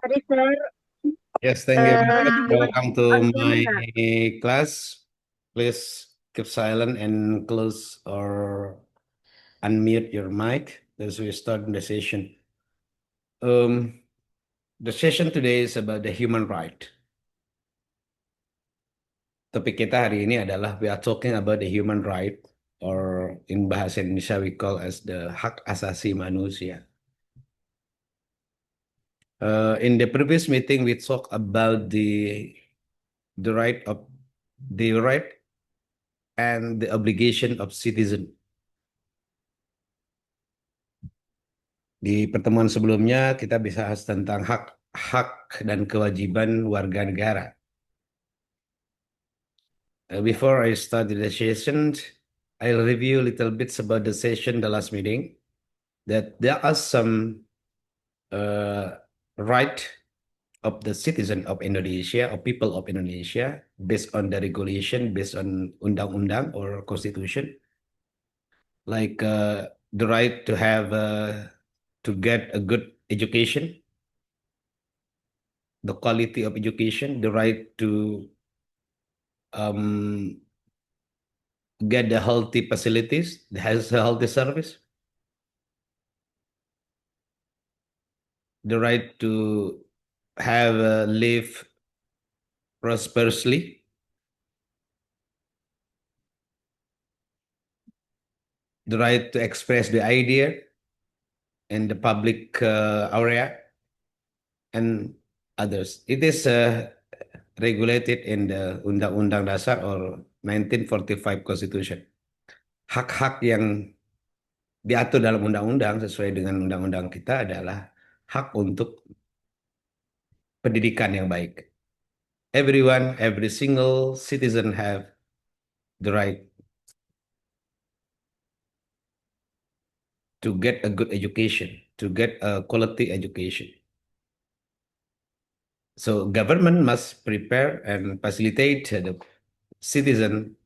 Sorry, sir. Yes, thank you very much. Welcome to On my camera. class. Please keep silent and close or unmute your mic as we start the session. Um, the session today is about the human right. Topik kita hari ini adalah we are talking about the human right, or in bahasa Indonesia we call as the hak asasi manusia. In the previous meeting we talked about the right of the right and the obligation of citizen. Di pertemuan sebelumnya kita bisa bahas tentang hak dan kewajiban warga negara. Before I start the session, I'll review a little bits about the session, the last meeting, that there are some uh, right of the citizen of Indonesia or people of Indonesia based on the regulation, based on undang-undang or constitution, like the right to have to get a good education, the quality of education, the right to um, get the healthy facilities, has a healthy service, the right to have live prosperously, the right to express the idea in the public area, and others. It is regulated in the Undang-Undang Dasar or 1945 Constitution. Hak-hak yang diatur dalam undang-undang sesuai dengan undang-undang kita adalah hak untuk pendidikan yang baik. Everyone, every single citizen have the right to get a good education, to get a quality education. So government must prepare and facilitate the citizen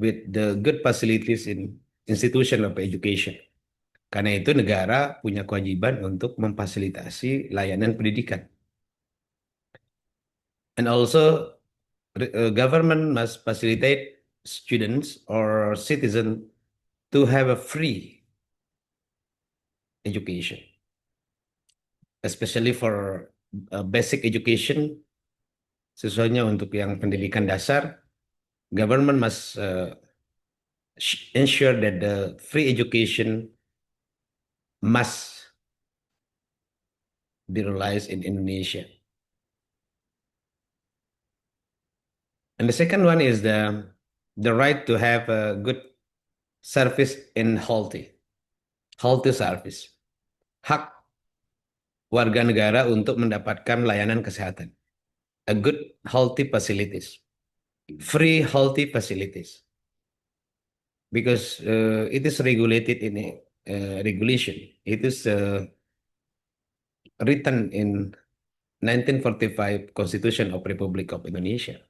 with the good facilities in institution of education. Karena itu negara punya kewajiban untuk memfasilitasi layanan pendidikan. And also government must facilitate students or citizens to have a free education, especially for basic education, sesuanya untuk yang pendidikan dasar, government must ensure that the free education must be realized in Indonesia. And the second one is the right to have a good service in healthy service. Hak warga negara untuk mendapatkan layanan kesehatan. A good healthy facilities. Free healthy facilities. Because it is regulated in a regulation. It is written in 1945 Constitution of Republic of Indonesia.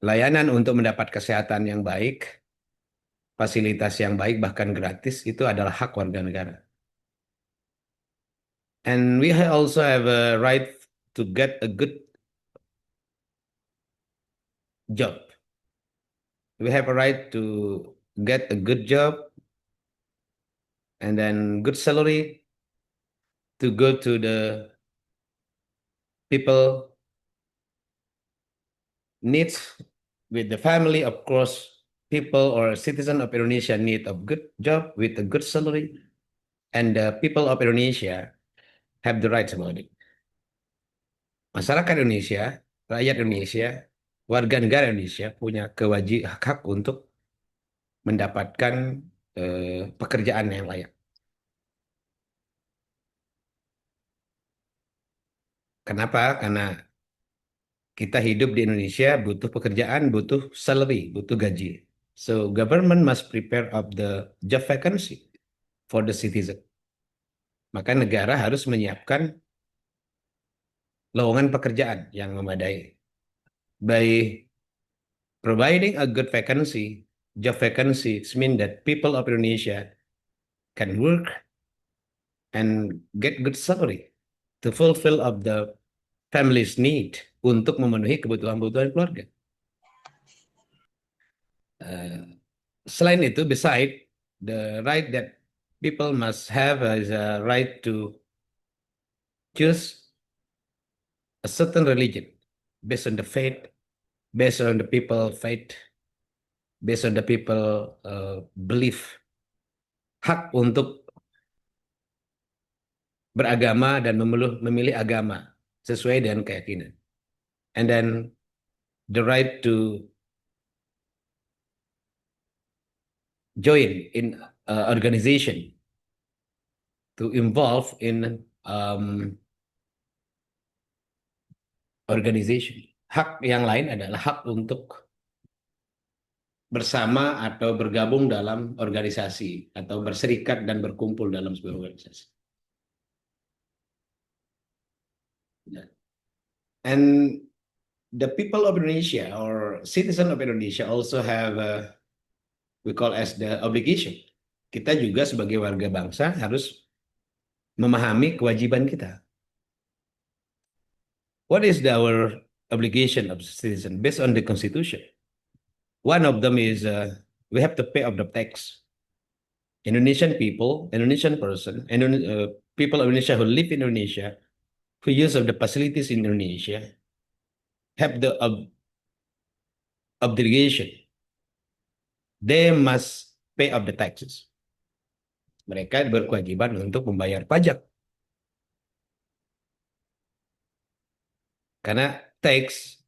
Layanan untuk mendapat kesehatan yang baik, fasilitas yang baik, bahkan gratis, itu adalah hak warga negara. And we also have a right to get a good job. We have a right to get a good job and then good salary to go to the people needs with the family, of course, people or citizen of Indonesia need a good job with a good salary, and the people of Indonesia have the rights about it. Masyarakat Indonesia, rakyat Indonesia, warga negara Indonesia punya kewajiban hak untuk mendapatkan pekerjaan yang layak. Kenapa? Karena kita hidup di Indonesia butuh pekerjaan, butuh salary, butuh gaji. So government must prepare of the job vacancy for the citizen. Maka negara harus menyiapkan lowongan pekerjaan yang memadai. By providing a good vacancy, job vacancies mean that people of Indonesia can work and get good salary to fulfill of the family's need untuk memenuhi kebutuhan-kebutuhan keluarga. Selain itu, beside the right that people must have is a right to choose a certain religion based on the faith, based on the people faith, based on the people belief. Hak untuk beragama dan memilih agama sesuai dengan keyakinan. And then the right to join in organization, to involve in organization. Hak yang lain adalah hak untuk bersama atau bergabung dalam organisasi atau berserikat dan berkumpul dalam sebuah organisasi. And the people of Indonesia or citizen of Indonesia also have we call as the obligation. Kita juga sebagai warga bangsa harus memahami kewajiban kita. What is our obligation of citizen based on the Constitution? One of them is we have to pay off the tax. Indonesian people, Indonesian person, people of Indonesia who live in Indonesia, who use of the facilities in Indonesia, have the obligation. They must pay off the taxes. Mereka berkewajiban untuk membayar pajak. Karena tax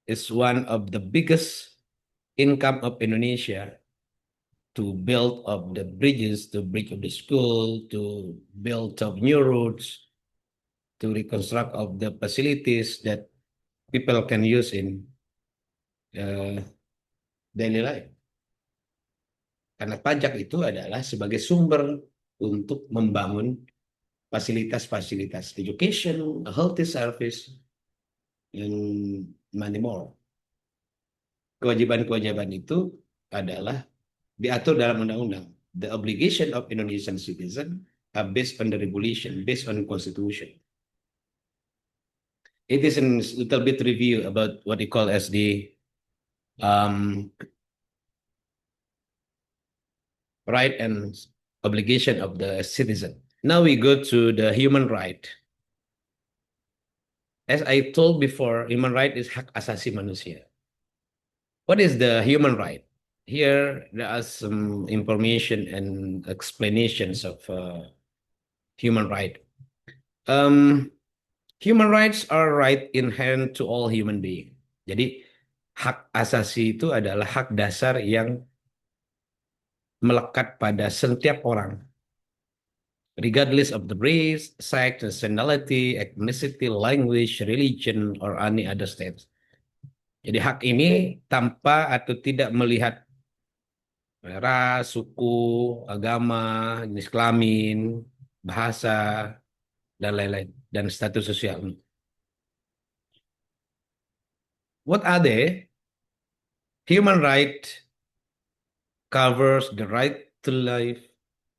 is one of the biggest income of Indonesia to build up the bridges, to build up the school, to build up new roads, to reconstruct of the facilities that people can use in daily life. Karena pajak itu adalah sebagai sumber untuk membangun fasilitas-fasilitas education, healthy service, and many more. Kewajiban-kewajiban itu adalah diatur dalam undang-undang. The obligation of Indonesian citizen are based on the regulation, based on constitution. It is a little bit review about what we call as the right and obligation of the citizen. Now we go to the human right. As I told before, human right is hak asasi manusia. What is the human right? Here there are some information and explanations of human right. Human rights are right inherent to all human being. Jadi hak asasi itu adalah hak dasar yang melekat pada setiap orang, regardless of the race, sex, nationality, ethnicity, language, religion, or any other status. Jadi hak ini tanpa atau tidak melihat ras, suku, agama, jenis kelamin, bahasa, dan lain-lain, dan status sosial. What are they? Human right covers the right to life,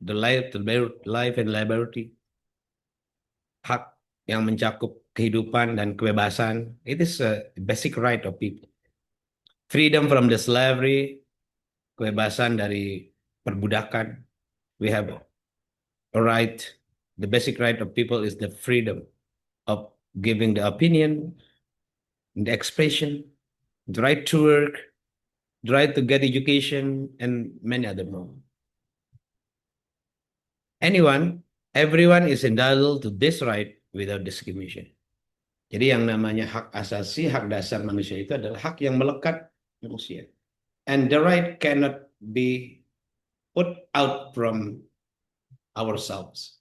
the right to life and liberty. Hak yang mencakup kehidupan dan kebebasan. It is a basic right of people. Freedom from the slavery, kebebasan dari perbudakan. We have a right. The basic right of people is the freedom of giving the opinion, the expression, the right to work, the right to get education, and many other more. Everyone is entitled to this right without discrimination. Jadi yang namanya hak asasi, hak dasar manusia itu adalah hak yang melekat manusia. And the right cannot be put out from ourselves.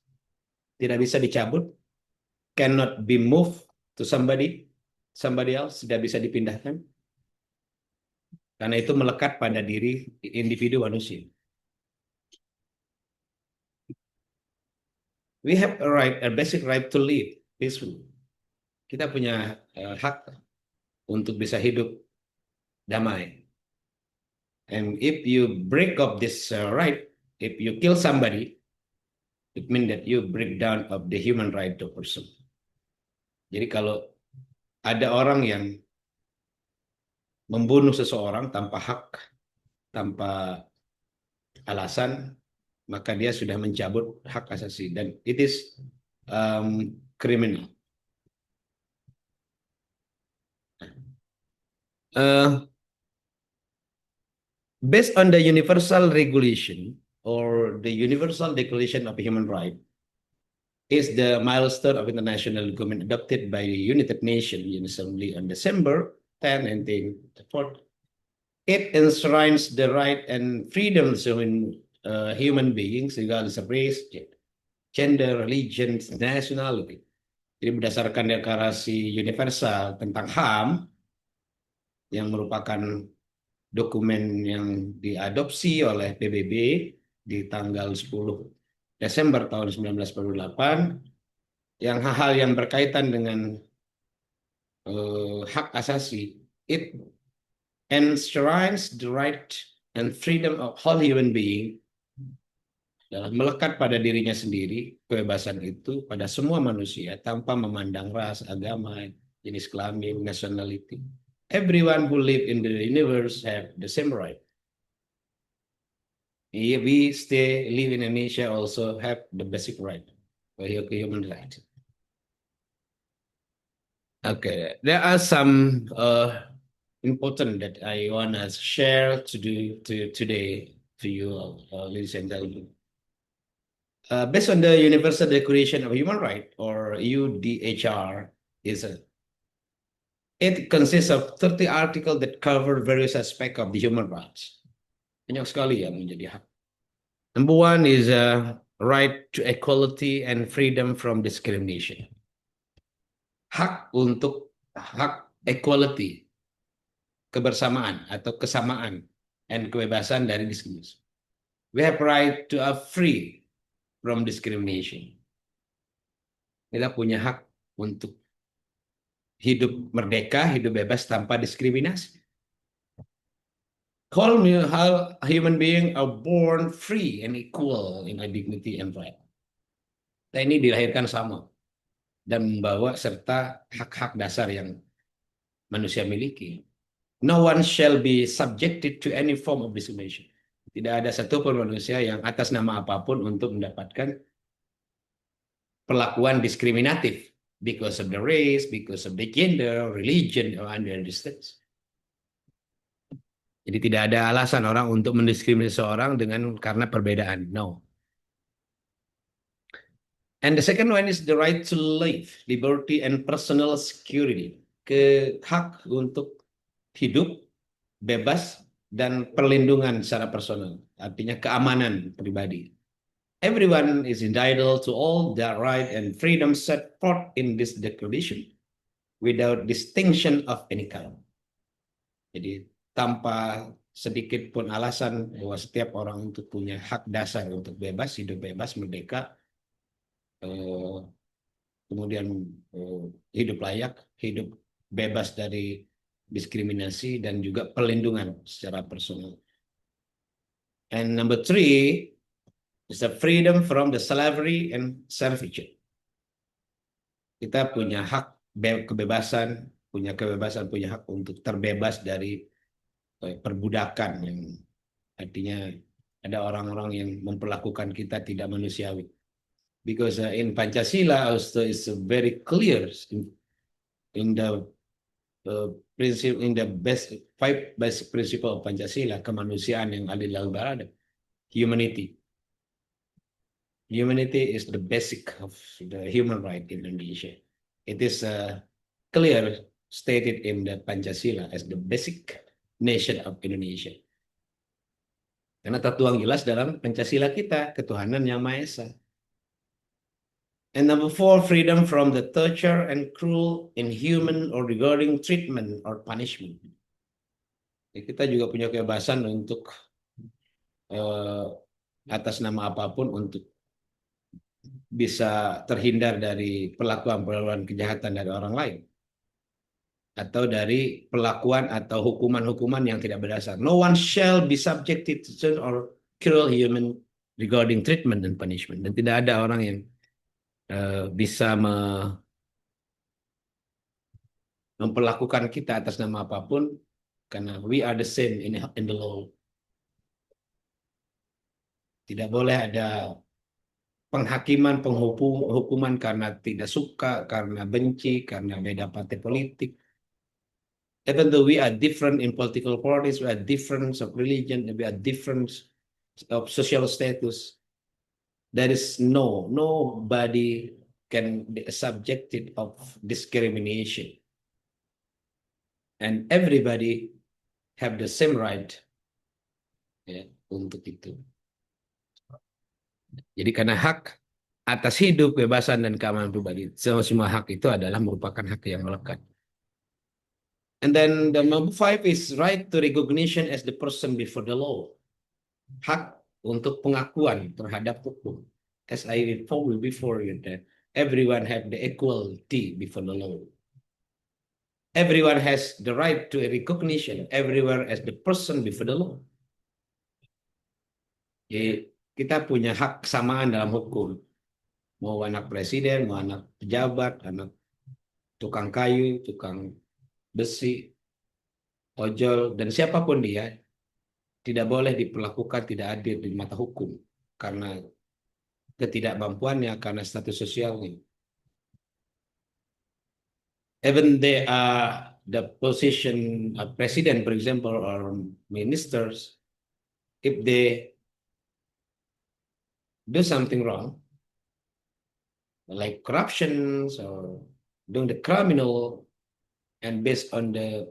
Tidak bisa dicabut, cannot be moved to somebody else, tidak bisa dipindahkan. Karena itu melekat pada diri individu manusia. We have a basic right to live peacefully. Kita punya hak untuk bisa hidup damai. And if you break up this right, if you kill somebody, It means that you break down of the human right to person. Jadi kalau ada orang yang membunuh seseorang tanpa hak, tanpa alasan, maka dia sudah mencabut hak asasi dan it is criminal. Based on the universal regulation or the Universal Declaration of Human Rights is the milestone of international agreement adopted by the United Nations Assembly on December 10, 1940. It enshrines the right and freedoms of human beings, regardless of race, gender, religion, nationality. Jadi berdasarkan deklarasi universal tentang HAM yang merupakan dokumen yang diadopsi oleh PBB di tanggal 10 Desember tahun 1948, yang hal-hal yang berkaitan dengan hak asasi, it enshrines the right and freedom of all human being, melekat pada dirinya sendiri kebebasan itu pada semua manusia tanpa memandang ras, agama, jenis kelamin, nationality. Everyone who live in the universe have the same right. We live in Indonesia also have the basic right, human right. Okay, there are some important that I want to share today to you, ladies and gentlemen. Based on the Universal Declaration of Human Rights, or UDHR, it consists of 30 articles that cover various aspects of the human rights. Banyak sekali yang menjadi hak. Number one is right to equality and freedom from discrimination. Hak equality, kebersamaan atau kesamaan, and kebebasan dari diskriminasi. We have right to a free from discrimination. Kita punya hak untuk hidup merdeka, hidup bebas tanpa diskriminasi. All human beings are born free and equal in dignity and right. Kita ini dilahirkan sama dan membawa serta hak-hak dasar yang manusia miliki. No one shall be subjected to any form of discrimination. Tidak ada satupun manusia yang atas nama apapun untuk mendapatkan perlakuan diskriminatif because of the race, because of the gender, religion, or under distance. Jadi tidak ada alasan orang untuk mendiskriminasi seorang karena perbedaan. No. And the second one is the right to life, liberty, and personal security. Hak untuk hidup, bebas, dan perlindungan secara personal. Artinya keamanan pribadi. Everyone is entitled to all the right and freedom set forth in this declaration without distinction of any kind. Jadi tanpa sedikit pun alasan bahwa setiap orang untuk punya hak dasar untuk bebas, hidup bebas, merdeka, kemudian hidup layak, hidup bebas dari diskriminasi, dan juga perlindungan secara personal. And number 3 is the freedom from the slavery and servitude. Kita punya hak kebebasan, punya hak untuk terbebas dari perbudakan, yang artinya ada orang-orang yang memperlakukan kita tidak manusiawi. Because in Pancasila also is very clear in the prinsip, in the five basic principle of Pancasila, kemanusiaan yang adil dan beradab, humanity. Humanity is the basic of the human right in Indonesia. It is clear stated in the Pancasila as the basic nation of Indonesia. Karena tertuang jelas dalam Pancasila kita, ketuhanan yang Maha Esa. And number 4, freedom from the torture and cruel, inhuman, or regarding treatment or punishment. Kita juga punya kebebasan untuk atas nama apapun untuk bisa terhindar dari perlakuan kejahatan dari orang lain, atau dari perlakuan atau hukuman-hukuman yang tidak berdasar. No one shall be subjected to or cruel human regarding treatment and punishment. Dan tidak ada orang yang bisa memperlakukan kita atas nama apapun karena we are the same in the law. Tidak boleh ada penghakiman, penghukuman karena tidak suka, karena benci, karena beda partai politik. Even though we are different in political parties, we are different of religion, we are different of social status. There is nobody can be subjected of discrimination. And everybody have the same right ya, untuk itu. Jadi karena hak atas hidup, kebebasan, dan keamanan pribadi, semua hak itu adalah merupakan hak yang melekat. And then the number 5 is right to recognition as the person before the law. Hak untuk pengakuan terhadap hukum. As I informed you before, that everyone have the equality before the law. Everyone has the right to a recognition. Everyone as the person before the law. Jadi kita punya hak kesamaan dalam hukum. Mau anak presiden, mau anak pejabat, anak tukang kayu, tukang besi, ojol, dan siapapun dia, tidak boleh diperlakukan tidak adil di mata hukum karena ketidakmampuannya, karena status sosialnya. Even they are the position of president, for example, or ministers, if they do something wrong, like corruption or doing the criminal, and based on the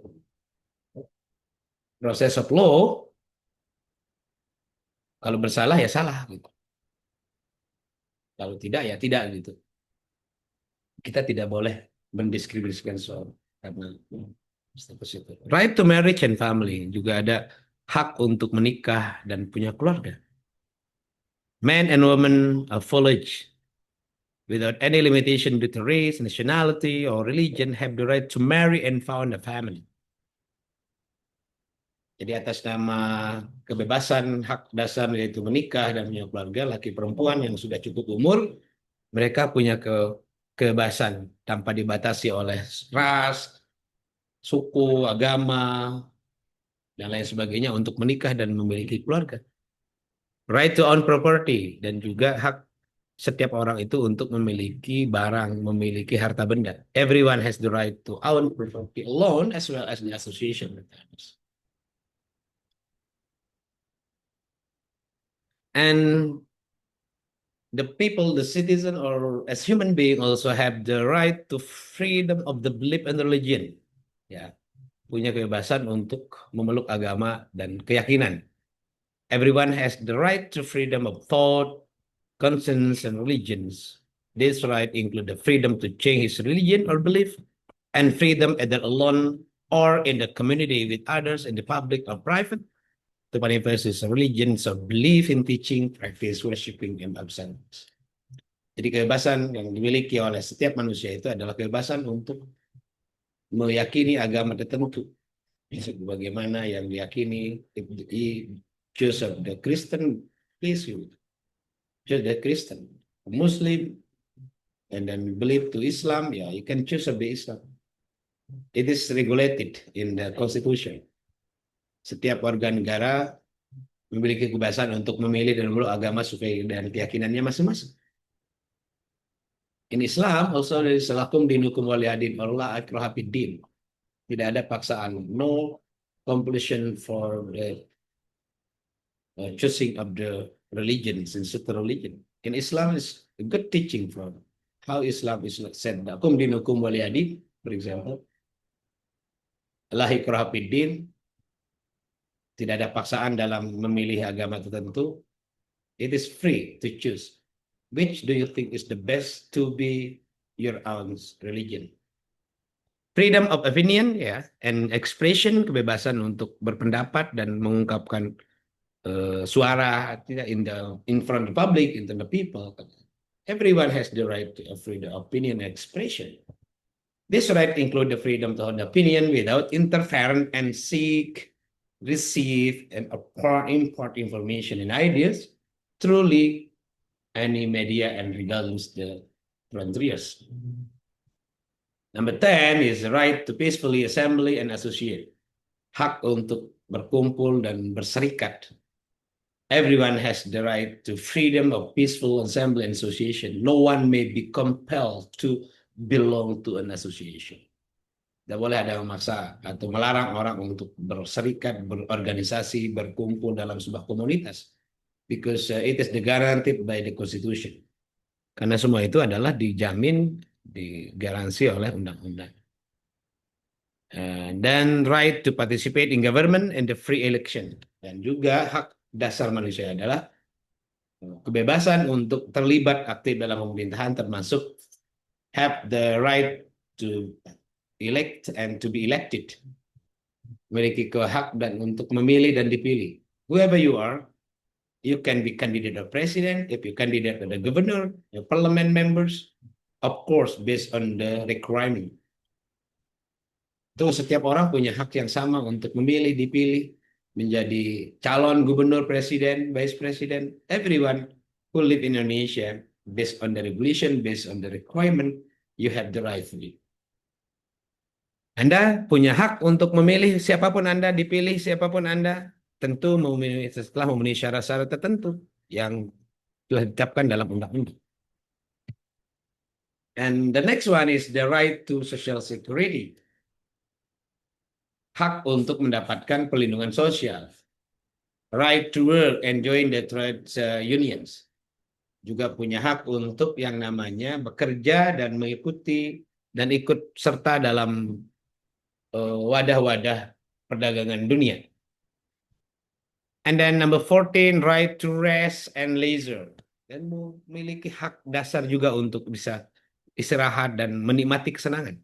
process of law, kalau bersalah ya salah gitu. Kalau tidak ya tidak gitu. Kita tidak boleh mendiskriminasikan soal karena status itu. Right to marriage and family, juga ada hak untuk menikah dan punya keluarga. Men and women of full age, without any limitation due to race, nationality, or religion, have the right to marry and found a family. Jadi atas nama kebebasan hak dasar yaitu menikah dan punya keluarga, laki perempuan yang sudah cukup umur, mereka punya kebebasan tanpa dibatasi oleh ras, suku, agama, dan lain sebagainya untuk menikah dan memiliki keluarga. Right to own property, dan juga hak setiap orang itu untuk memiliki barang, memiliki harta benda. Everyone has the right to own property alone as well as the association with others. And the people, the citizen, or as human being also have the right to freedom of the belief and religion. Ya, punya kebebasan untuk memeluk agama dan keyakinan. Everyone has the right to freedom of thought, conscience, and religions. This right include the freedom to change his religion or belief, and freedom either alone or in the community with others in the public or private to manifest his religion, so belief in teaching, practice, worshiping, and observance. Jadi kebebasan yang dimiliki oleh setiap manusia itu adalah kebebasan untuk meyakini agama tertentu. Bagaimana yang diyakini, if he choose of the Christian, please you choose the Christian, Muslim, and then believe to Islam, yeah, you can choose of the Islam. It is regulated in the Constitution. Setiap warga negara memiliki kebebasan untuk memilih dan memeluk agama sesuai dengan keyakinannya masing-masing. In Islam, also there is lakum dinukum waliyadin, Allah ikraha fid din. Tidak ada paksaan, no compulsion for the choosing of the religions in certain religion. In Islam, is a good teaching from how Islam is said. Lakum dinukum waliyadin, for example. Allah ikraha fid din. Tidak ada paksaan dalam memilih agama tertentu. It is free to choose. Which do you think is the best to be your own religion? Freedom of opinion, ya, and expression, kebebasan untuk berpendapat dan mengungkapkan suara in front of the public, in front of the people. Everyone has the right to freedom of opinion and expression. This right include the freedom to hold opinion without interference and seek, receive, and impart information and ideas truly any media and regardless the frontiers. Number 10 is the right to peacefully assembly and associate. Hak untuk berkumpul dan berserikat. Everyone has the right to freedom of peaceful assembly and association. No one may be compelled to belong to an association. Tidak boleh ada yang memaksa atau melarang orang untuk berserikat, berorganisasi, berkumpul dalam sebuah komunitas. Because it is guaranteed by the Constitution. Karena semua itu adalah dijamin, digaransi oleh undang-undang. Dan right to participate in government and the free election. Dan juga hak dasar manusia adalah kebebasan untuk terlibat aktif dalam pemerintahan, termasuk have the right to elect and to be elected. Memiliki hak dan untuk memilih dan dipilih. Whoever you are, you can be candidate of president, if you candidate of the governor, the parliament members, of course, based on the requirement. Itu setiap orang punya hak yang sama untuk memilih, dipilih, menjadi calon gubernur, presiden, vice president. Everyone who live in Indonesia, based on the regulation, based on the requirement, you have the right to be. Anda punya hak untuk memilih siapapun Anda, dipilih siapapun Anda, tentu setelah memenuhi syarat-syarat tertentu yang telah ditetapkan dalam undang-undang. And the next one is the right to social security. Hak untuk mendapatkan perlindungan sosial. Right to work and join the trade unions. Juga punya hak untuk yang namanya bekerja dan mengikuti dan ikut serta dalam wadah-wadah perdagangan dunia. And then number 14, right to rest and leisure. Dan memiliki hak dasar juga untuk bisa istirahat dan menikmati kesenangan.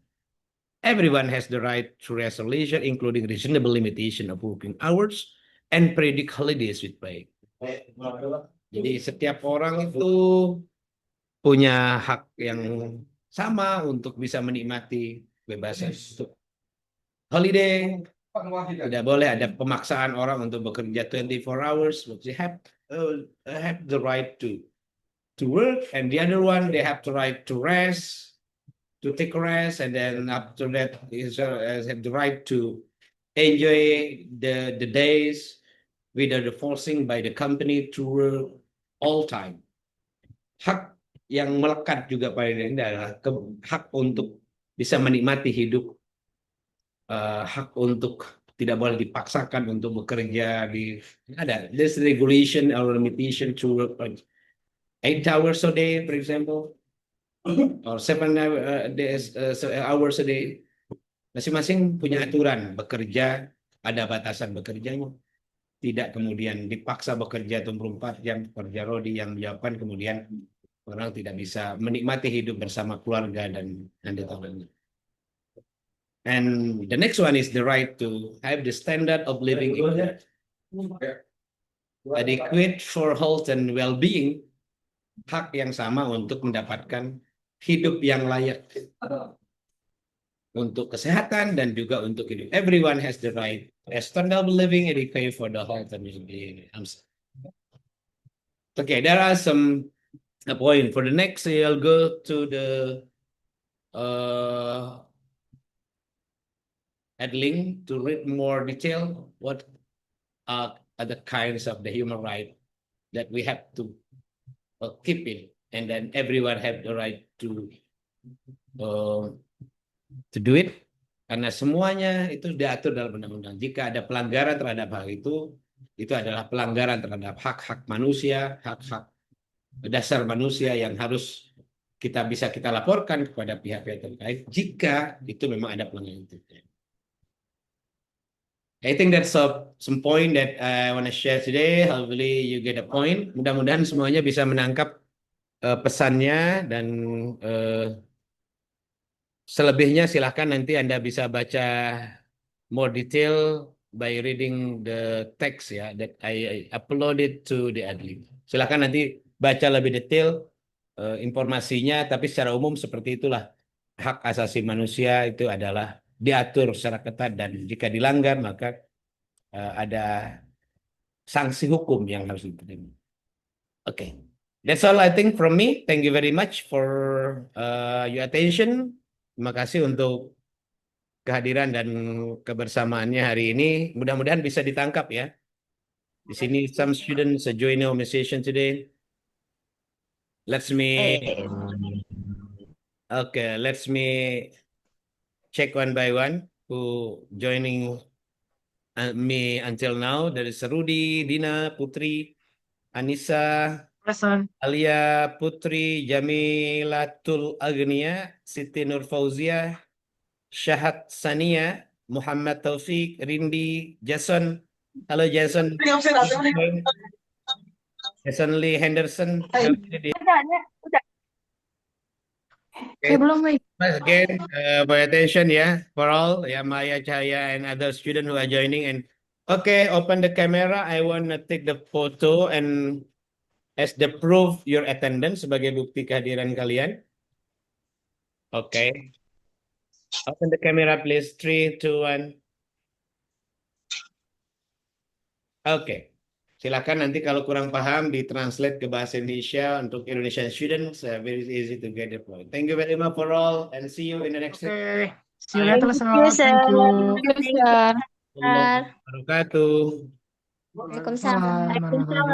Everyone has the right to rest and leisure, including reasonable limitation of working hours and predict holidays with pay. Jadi setiap orang itu punya hak yang sama untuk bisa menikmati kebebasan. Holiday, tidak boleh ada pemaksaan orang untuk bekerja 24 hours, but they have the right to work, and the other one they have the right to rest, to take a rest, and then after that is have the right to enjoy the days without the forcing by the company to work all time. Hak yang melekat juga pada ini adalah hak untuk bisa menikmati hidup. Hak untuk tidak boleh dipaksakan untuk bekerja ada this regulation or limitation to work 8 hours a day, for example, or 7 hours a day. Masing-masing punya aturan bekerja, ada batasan bekerjanya. Tidak kemudian dipaksa bekerja 24 jam, kerja rodi yang menjawabkan kemudian orang tidak bisa menikmati hidup bersama keluarga dan tetangganya. And the next one is the right to have the standard of living adequate for health and well-being. Hak yang sama untuk mendapatkan hidup yang layak. Untuk kesehatan dan juga untuk hidup. Everyone has the right to a standard of living adequate for the health and well-being. Okay, there are some points. For the next, I'll go to the add link to read more detail what are the kinds of the human right that we have to keep it, and then everyone have the right to do it, karena semuanya itu diatur dalam undang-undang. Jika ada pelanggaran terhadap hal itu adalah pelanggaran terhadap hak-hak manusia, hak-hak dasar manusia yang harus kita laporkan kepada pihak-pihak terkait jika itu memang ada pelanggaran itu. I think that's some point that I want to share today. Hopefully you get a point. Mudah-mudahan semuanya bisa menangkap pesannya, dan selebihnya silahkan nanti Anda bisa baca more detail by reading the text ya that I uploaded to the Adlib. Silahkan nanti baca lebih detail informasinya, tapi secara umum seperti itulah hak asasi manusia itu adalah diatur secara ketat, dan jika dilanggar maka ada sanksi hukum yang harus diterima. Okay. That's all I think from me. Thank you very much for your attention. Terima kasih untuk kehadiran dan kebersamaannya hari ini. Mudah-mudahan bisa ditangkap ya. Di sini some students are joining our session today. Let's me let's me check one by one who joining me until now. There is Rudy, Dina, Putri, Anissa, Present. Alia, Putri, Jamilatul Agnia, Siti Nur Fauzia, Syahat Sania, Muhammad Taufik, Rindi, Jason. Halo Jason. Jason Lee Henderson. Udah. Okay. Belum, Mei. Once again, for your attention, yeah, for all, yeah, Maya, Chaya, and other students who are joining. And okay, open the camera. I want to take the photo and as the proof your attendance sebagai bukti kehadiran kalian. Okay. Open the camera, please. 3, 2, 1. Okay. Silakan nanti kalau kurang paham ditranslate ke bahasa Indonesia untuk Indonesian students. Very easy to get the point. Thank you very much for all and see you in the next. Okay. See you Bye. later, Lesson. Thank you. Thank you, sir. Wabarakatuh. Waalaikumsalam. Bye.